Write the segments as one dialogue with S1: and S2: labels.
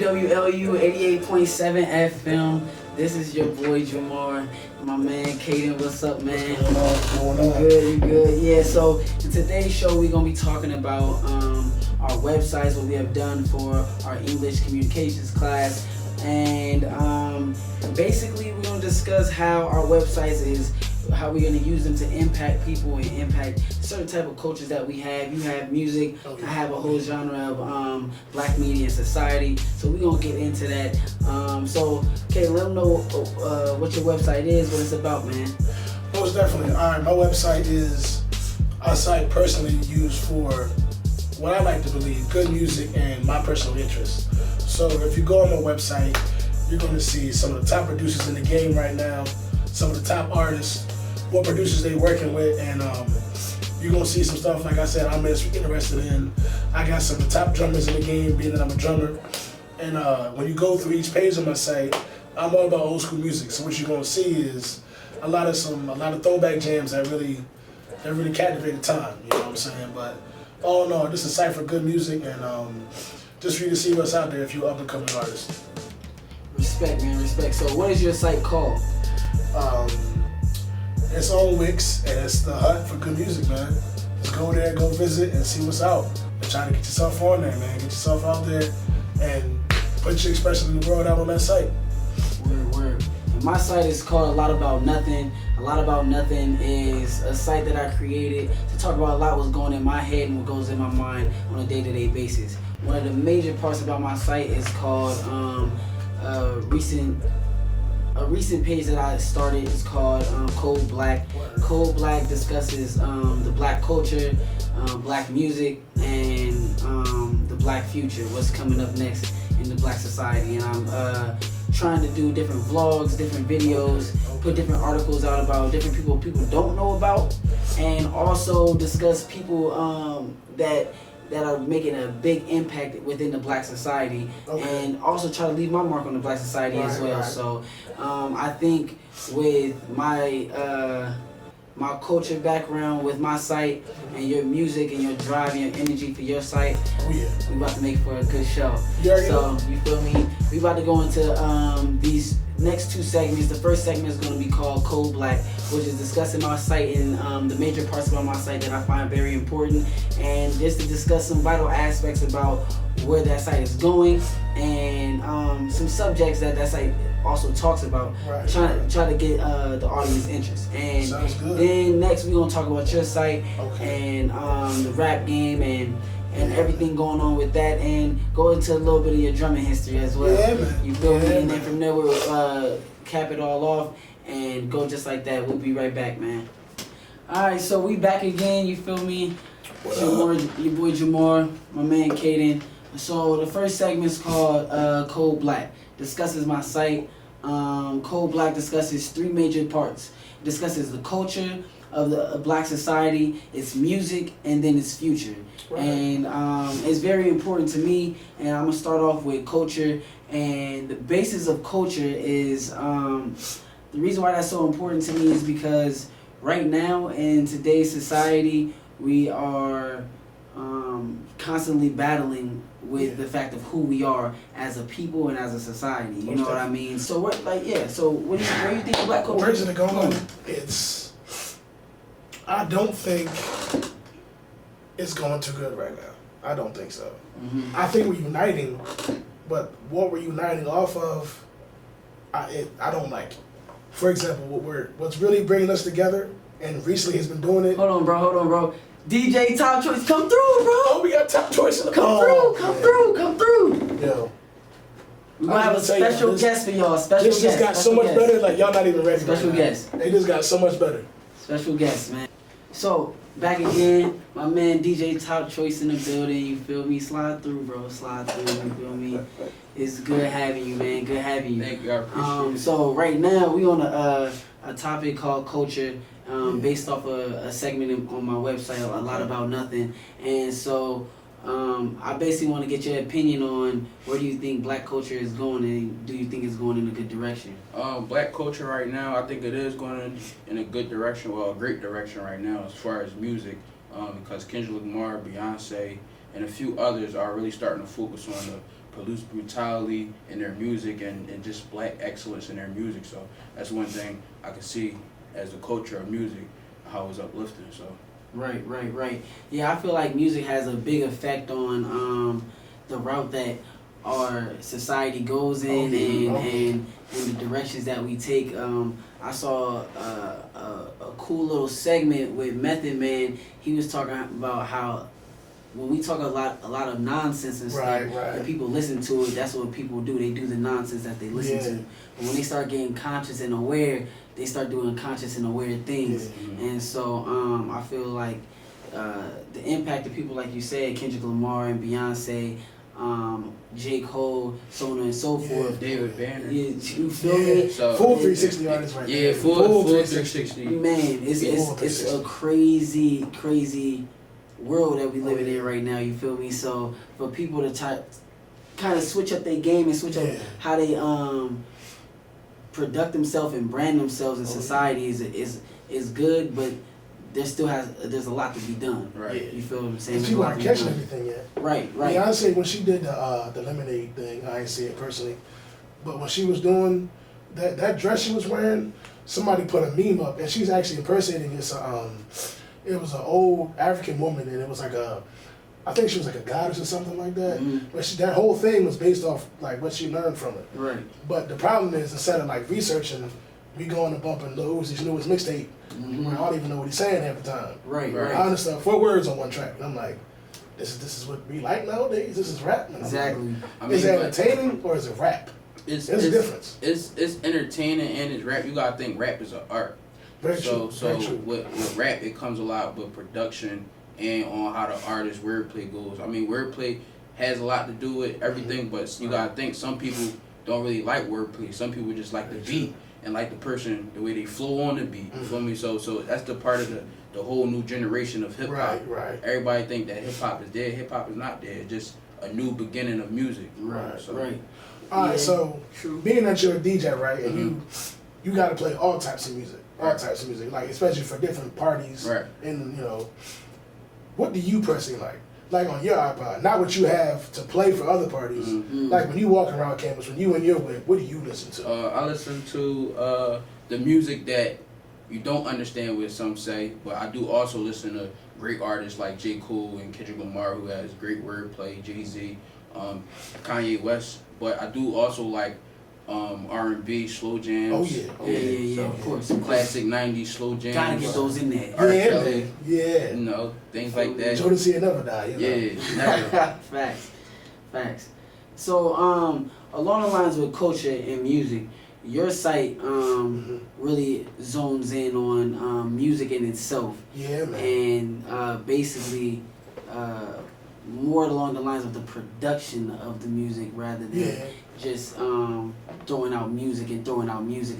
S1: WWLU 88.7 FM. This is your boy Jamar, my man Kaden. What's up, man?
S2: What's going on?
S1: You good? Yeah. So in today's show, we're gonna be talking about our websites, what we have done for our English communications class, and basically we're gonna discuss how our websites is. How we're gonna use them to impact people and impact certain type of cultures that we have. You have music. I have a whole genre of black media and society. So we're gonna get into that. Okay, let them know what your website is, what it's about, man.
S2: Most definitely. All right, my website is a site personally used for what I like to believe, good music and my personal interests. So if you go on my website, you're gonna see some of the top producers in the game right now, some of the top artists, what producers they working with, and you're gonna see some stuff, like I said, I'm interested in. I got some of the top drummers in the game, being that I'm a drummer. And when you go through each page on my site, I'm all about old school music. So what you're gonna see is a lot of throwback jams that really captivate the time, you know what I'm saying? But all in all, this is a site for good music, and just for you to see what's out there if you're up and coming artist.
S1: Respect, man, respect. So what is your site called?
S2: It's on Wix, and it's the hut for good music, man. Just go there, go visit, and see what's out. And try to get yourself on there, man. Get yourself out there, and put your expression in the world out on that site.
S1: Word. And my site is called A Lot About Nothing. A Lot About Nothing is a site that I created to talk about a lot what's going in my head and what goes in my mind on a day-to-day basis. One of the major parts about my site is called a recent page that I started is called Code Black. Code Black discusses the black culture, black music, and the black future, what's coming up next in the black society. And I'm trying to do different vlogs, different videos, put different articles out about different people don't know about, and also discuss people that are making a big impact within the black society, and also try to leave my mark on the black society as well. Right. So I think with my culture background, with my site, and your music and your drive and your energy for your site, we about to make for a good show. So you feel me? We about to go into these next two segments. The first segment is going to be called Code Black, which is discussing our site and the major parts about my site that I find very important, and just to discuss some vital aspects about where that site is going, and some subjects that site also talks about, try to get the audience interest. And then next we're going to talk about your site and the rap game and everything going on with that, and go into a little bit of your drumming history as well.
S2: Yeah, man.
S1: You feel me? And then from there we'll cap it all off and go just like that. We'll be right back, man. Alright, so we back again, you feel me? Your boy Jamar, my man Kaden. So the first segment is called Code Black. Discusses my site. Code Black discusses three major parts. It discusses the culture of the black society, its music, and then its future. And it's very important to me, and I'm gonna start off with culture. And the basis of culture is the reason why that's so important to me is because right now in today's society we are constantly battling with the fact of who we are as a people and as a society. You know what I mean? So what, So where do you think black culture?
S2: Where's it going? I don't think it's going too good right now. I don't think so. Mm-hmm. I think we're uniting, but what we're uniting off of, I don't like it. For example, what's really bringing us together, and recently has been doing it.
S1: Hold on, bro. DJ TopChoice, come through, bro.
S2: Oh, we got TopChoice in the
S1: Come through.
S2: Yo.
S1: We're gonna have a special guest for y'all.
S2: This just got so much better, like y'all not even ready.
S1: Special guest.
S2: They just got so much better.
S1: Special guest, man. So, back again, my man DJ TopChoice in the building, you feel me? Slide through, bro, slide through, you feel me? It's good having you, man, good having you.
S3: Thank you, I appreciate it.
S1: So, right now, we on a topic called culture, based off a segment on my website, A Lot About Nothing. And so, I basically want to get your opinion on where do you think black culture is going, and do you think it's going in a good direction?
S3: Black culture right now, I think it is going in a good direction, well, a great direction right now as far as music, because Kendrick Lamar, Beyonce, and a few others are really starting to focus on the police brutality in their music and just black excellence in their music. So that's one thing I can see as the culture of music, how it's uplifting. So.
S1: Right. Yeah, I feel like music has a big effect on the route that our society goes in and the directions that we take. I saw a cool little segment with Method Man. He was talking about how when we talk a lot of nonsense and stuff, and people listen to it, that's what people do. They do the nonsense that they listen to. But when they start getting conscious and aware, they start doing conscious and aware things. And so I feel like the impact of people like you said, Kendrick Lamar and Beyonce, J. Cole, so on and so forth.
S3: David Banner.
S1: Yeah, you feel me?
S2: So, full 360 artists right
S3: there. Yeah, full 360.
S1: Man, it's a crazy world that we living in right now, you feel me? So for people to kind of switch up their game and switch up how they product themselves and brand themselves in society is good, but there's a lot to be done.
S3: Right.
S1: You feel what I'm saying?
S2: People aren't catching everything yet.
S1: Right.
S2: Beyonce, when she did the Lemonade thing, I didn't see it personally, but when she was doing that dress she was wearing, somebody put a meme up, and she's actually impersonating this. It was an old African woman, and it was like I think she was like a goddess or something like that. But that whole thing was based off like what she learned from it.
S1: Right.
S2: But the problem is, instead of like researching, we going to bumping Lil Uzi's newest mixtape. Where I don't even know what he's saying half the time.
S1: Right.
S2: I understand 4 words on one track, and I'm like, this is what we like nowadays. This is rap. And
S1: exactly.
S2: Like, is it entertaining or is it rap? There's a difference.
S3: It's entertaining and it's rap. You gotta think rap is an art.
S2: Very true.
S3: With rap, it comes a lot with production and on how the artist's wordplay goes. I mean, wordplay has a lot to do with everything, but you gotta think some people don't really like wordplay. Some people just like the beat and like the person, the way they flow on the beat. You feel me? So that's the part of the whole new generation of hip hop.
S2: Right.
S3: Everybody think that hip hop is dead. Hip hop is not dead. It's just a new beginning of music.
S2: Right. All right. So being that you're a DJ, right, and you got to play all types of music. Types of music, like especially for different parties, and what do you personally like on your iPod? Not what you have to play for other parties. Like when you walk around campus, when you and you're with, what do you listen to?
S3: I listen to the music that you don't understand what some say, but I do also listen to great artists like J. Cole and Kendrick Lamar, who has great wordplay, Jay-Z, Kanye West, but I do also like R&B, slow jams.
S1: Yeah, of course.
S3: Some classic 90s slow jams.
S1: Gotta get those in there.
S2: Yeah.
S3: You know, things like that.
S2: Jodeci will never die,
S3: never.
S1: Facts. So, along the lines with culture and music, your site really zones in on music in itself.
S2: Yeah, man.
S1: And basically, more along the lines of the production of the music rather than just throwing out music.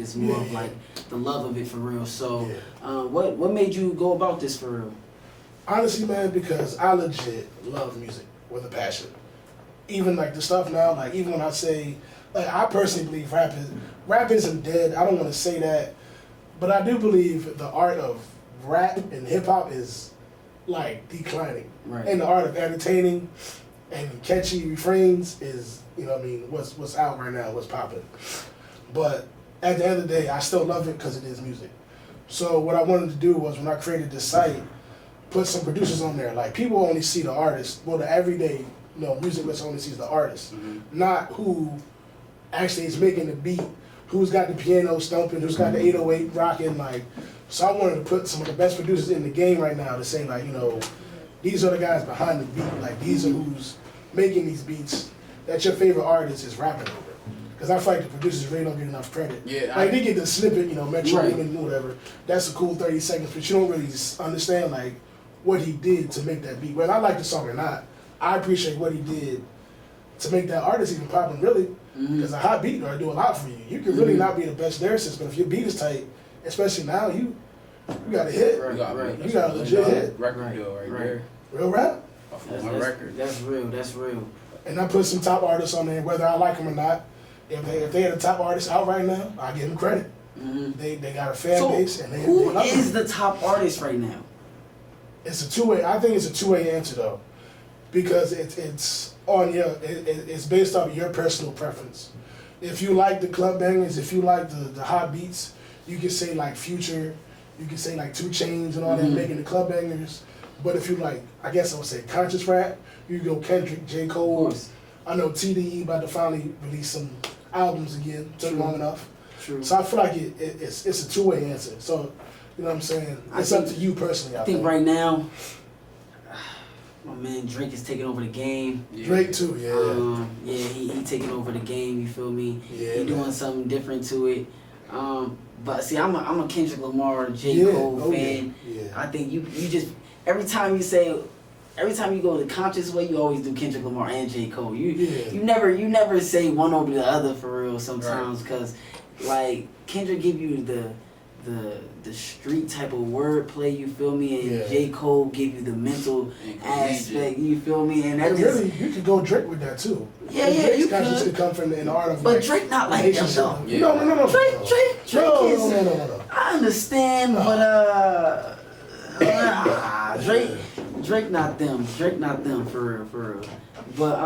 S1: It's more of like the love of it for real. So what made you go about this for real?
S2: Honestly, man, because I legit love music with a passion. Even like the stuff now, like even when I say, like I personally believe rap isn't dead. I don't want to say that, but I do believe the art of rap and hip hop is like declining.
S1: Right.
S2: And the art of entertaining and catchy refrains is, what's out right now, what's popping. But at the end of the day, I still love it because it is music. So what I wanted to do was, when I created this site, put some producers on there. Like, people only see the artist. Well, the everyday, music listener only sees the artist, not who actually is making the beat, who's got the piano stumping, who's got the 808 rocking. Like, so I wanted to put some of the best producers in the game right now to say, like, these are the guys behind the beat. Like, these are who's making these beats that your favorite artist is rapping over. Because I feel like the producers really don't get enough credit.
S3: Yeah,
S2: like, they get the snippet, Metro Boomin, whatever. That's a cool 30 seconds, but you don't really understand, like, what he did to make that beat. Whether I like the song or not, I appreciate what he did to make that artist even popping, really. Because a hot beat gonna do a lot for you. You can really not be the best lyricist, but if your beat is tight, especially now, you got a hit.
S3: Right.
S2: You got a legit hit.
S3: Record deal right there.
S2: Real rap.
S3: Record.
S1: That's real.
S2: And I put some top artists on there, whether I like them or not. If they had a top artist out right now, I give them credit. They got a fan base, and
S1: who is the top artist right now?
S2: It's a two-way. I think it's a two-way answer though, because it's on it's based off your personal preference. If you like the club bangers, if you like the hot beats, you can say like Future, you can say like 2 Chainz and all that making the club bangers. But if you like, I guess I would say conscious rap, you can go Kendrick, J. Cole. I know TDE about to finally release some albums again. Took long enough.
S1: True.
S2: So I feel like it's a two-way answer. So, you know what I'm saying? It's up to you personally.
S1: I think right now, my man Drake is taking over the game.
S2: Yeah. Drake too, yeah.
S1: He taking over the game. You feel me?
S2: Yeah,
S1: he doing something different to it. But see, I'm a Kendrick Lamar, J. Cole fan.
S2: Yeah.
S1: I think you just every time you go the conscious way, you always do Kendrick Lamar and J. Cole. You never say one over the other for real sometimes, because like Kendrick give you the street type of wordplay, you feel me, and J. Cole give you the mental aspect, you feel me, and that
S2: really you could go Drake with that too.
S1: Yeah, you could
S2: come from the art of.
S1: But like, Drake not like that though.
S2: Yeah. No.
S1: Drake is.
S2: No.
S1: I understand, but Drake not them. Drake not them for real. But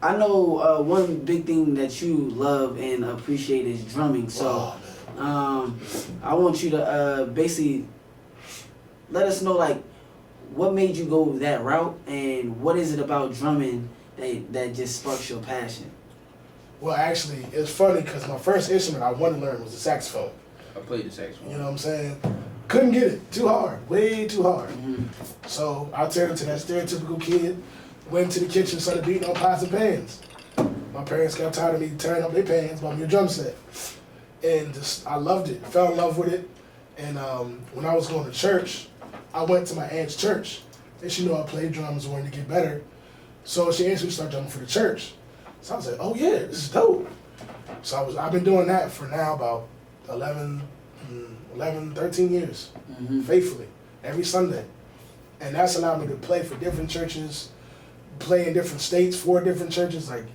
S1: I know one big thing that you love and appreciate is drumming. So I want you to basically let us know like what made you go that route, and what is it about drumming that just sparks your passion?
S2: Well, actually, it's funny because my first instrument I wanted to learn was the saxophone.
S3: I played the saxophone.
S2: You know what I'm saying? Couldn't get it. Too hard. Way too hard. So I turned into that stereotypical kid, went to the kitchen, started beating on pots and pans. My parents got tired of me tearing up their pans, bought me a drum set. And I loved it. Fell in love with it. And when I was going to church, I went to my aunt's church. And she knew I played drums, wanted to get better. So she asked me to start drumming for the church. So I was like, oh yeah, this is dope. So I've been doing that for now about 11, 13 years, faithfully, every Sunday. And that's allowed me to play for different churches, play in different states for different churches. Like,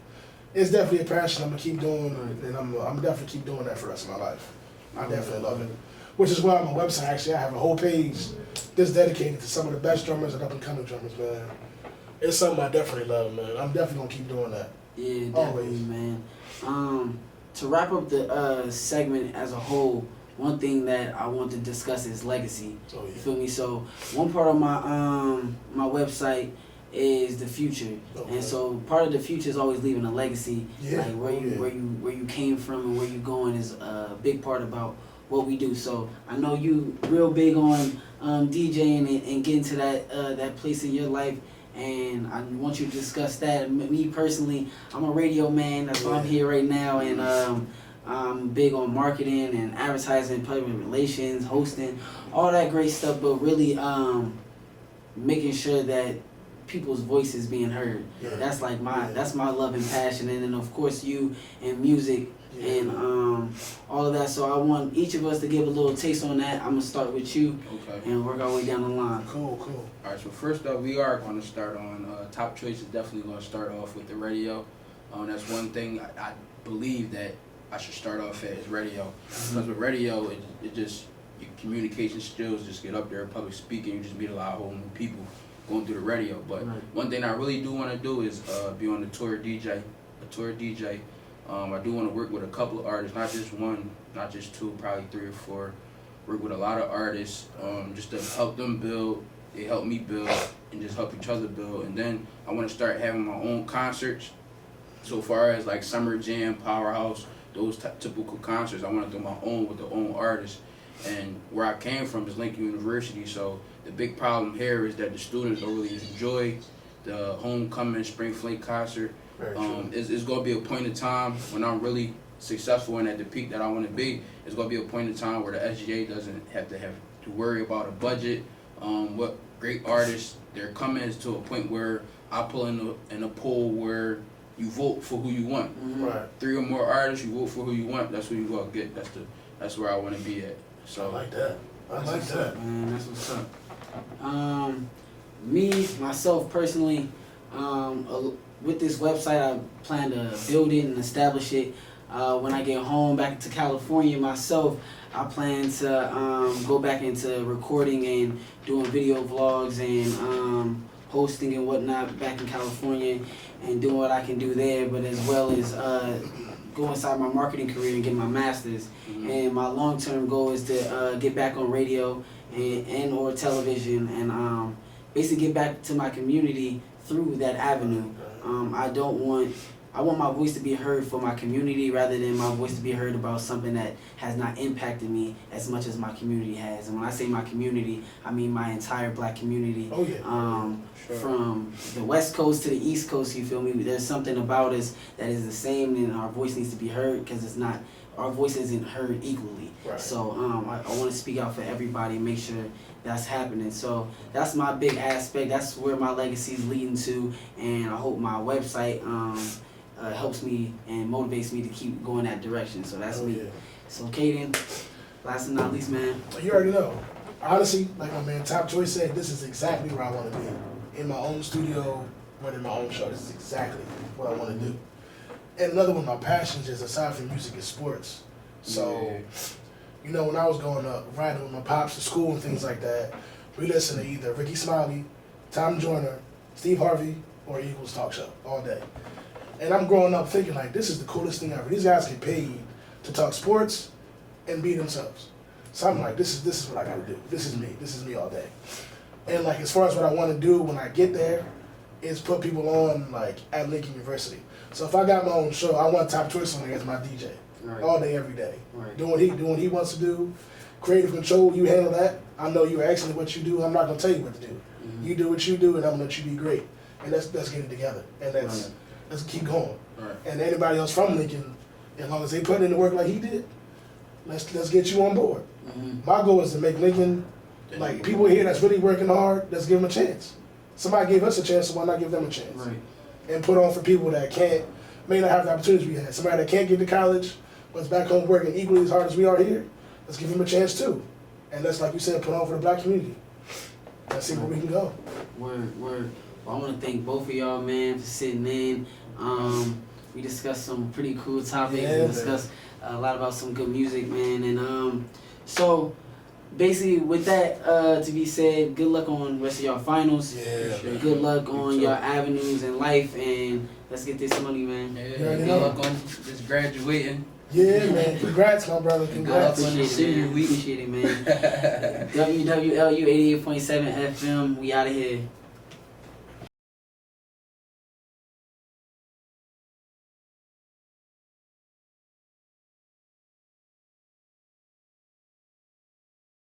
S2: it's definitely a passion I'm gonna keep doing, and I'm definitely keep doing that for the rest of my life. I definitely love it. Which is why on my website, actually, I have a whole page that's dedicated to some of the best drummers and up-and-coming drummers, man. It's something I definitely love, man. I'm definitely gonna keep doing that.
S1: Yeah, definitely, man. To wrap up the segment as a whole, one thing that I want to discuss is legacy.
S2: Oh, yeah.
S1: You feel me? So one part of my my website is the future, and so part of the future is always leaving a legacy. Like where you came from and where you going is a big part about what we do. So I know you real big on DJing and getting to that place in your life. And I want you to discuss that. Me personally, I'm a radio man. That's why I'm here right now. And I'm big on marketing and advertising, public relations, hosting, all that great stuff. But really, making sure that people's voices being heard. That's like that's my love and passion. And then of course you and music and all of that. So I want each of us to give a little taste on that. I'm gonna start with you and work our way down the line.
S2: Cool.
S3: All right, so first up, we are going to start on Top Choice is definitely going to start off with the radio. That's one thing I believe that I should start off at is radio. Because with radio, it just, your communication skills just get up there, public speaking, you just meet a lot of whole new people going through the radio. But one thing I really do want to do is be on the tour DJ. I do want to work with a couple of artists, not just one, not just two, probably 3 or 4. Work with a lot of artists, just to help them build. They help me build, and just help each other build. And then I want to start having my own concerts. So far as like Summer Jam, Powerhouse, those typical concerts, I want to do my own with the own artists. And where I came from is Lincoln University, so the big problem here is that the students don't really enjoy the homecoming spring fling concert. It's going to be a point in time when I'm really successful and at the peak that I want to be. It's going to be a point in time where the SGA doesn't have to worry about a budget. What great artists, they're coming to a point where I pull in a poll where you vote for who you want. 3 or more artists, you vote for who you want. That's who you going to get. That's where I want to be at. So
S2: I like that.
S1: Man, that's what's up. Me, myself personally, with this website, I plan to build it and establish it. When I get home back to California myself, I plan to go back into recording and doing video vlogs and hosting and whatnot back in California and doing what I can do there, but as well as go inside my marketing career and get my master's. And my long-term goal is to get back on radio and or television and basically get back to my community through that avenue. I want my voice to be heard for my community rather than my voice to be heard about something that has not impacted me as much as my community has. And when I say my community, I mean my entire black community.
S2: Oh, yeah.
S3: Sure.
S1: From the West Coast to the East Coast, you feel me? There's something about us that is the same, and our voice needs to be heard because our voice isn't heard equally.
S2: Right.
S1: So I want to speak out for everybody and make sure that's happening. So that's my big aspect. That's where my legacy is leading to, and I hope my website helps me and motivates me to keep going that direction. So that's me.
S2: Yeah.
S1: So Kaden, last but not least, man.
S2: You already know. Honestly, like my man Top Choice said, this is exactly where I want to be. In my own studio, running my own show. This is exactly what I want to do. And another one of my passions is, aside from music, is sports. So, you know, when I was growing up, riding with my pops to school and things like that, we listened to either Ricky Smiley, Tom Joyner, Steve Harvey, or Eagles Talk Show all day. And I'm growing up thinking, like, this is the coolest thing ever. These guys get paid to talk sports and be themselves. So I'm like, this is what I gotta do. This is me all day. And like, as far as what I want to do when I get there, is put people on, like, at Lincoln University. So if I got my own show, I want Top Choice on there as my DJ.
S1: Right.
S2: All day, every day.
S1: Right.
S2: Doing what he wants to do. Creative control, you handle that. I know you're excellent at what you do. I'm not gonna tell you what to do.
S1: Mm-hmm.
S2: You do what you do, and I'm gonna let you be great. And let's get it together. And let's keep going.
S3: Right.
S2: And anybody else from Lincoln, as long as they put in the work like he did, let's get you on board.
S1: Mm-hmm.
S2: My goal is to make Lincoln, like, people here that's really working hard, let's give them a chance. Somebody gave us a chance, so why not give them a chance?
S1: Right.
S2: And put on for people that may not have the opportunities we had. Somebody that can't get to college, but is back home working equally as hard as we are here, let's give them a chance too. And let's, like you said, put on for the black community. Let's see where we can go.
S1: Word. Well, I want to thank both of y'all, man, for sitting in. We discussed some pretty cool topics.
S2: Yeah,
S1: we discussed a lot about some good music, man. And so basically, with that to be said, good luck on the rest of y'all finals.
S2: Yeah.
S1: Good luck on your avenues in life, and let's get this money, man.
S3: Yeah,
S2: already
S3: good
S2: know.
S3: luck on just graduating.
S2: Yeah, man. Congrats, my brother. Congrats.
S1: Appreciate it, man. Appreciate it, man. WWLU 88.7 FM. We out of here.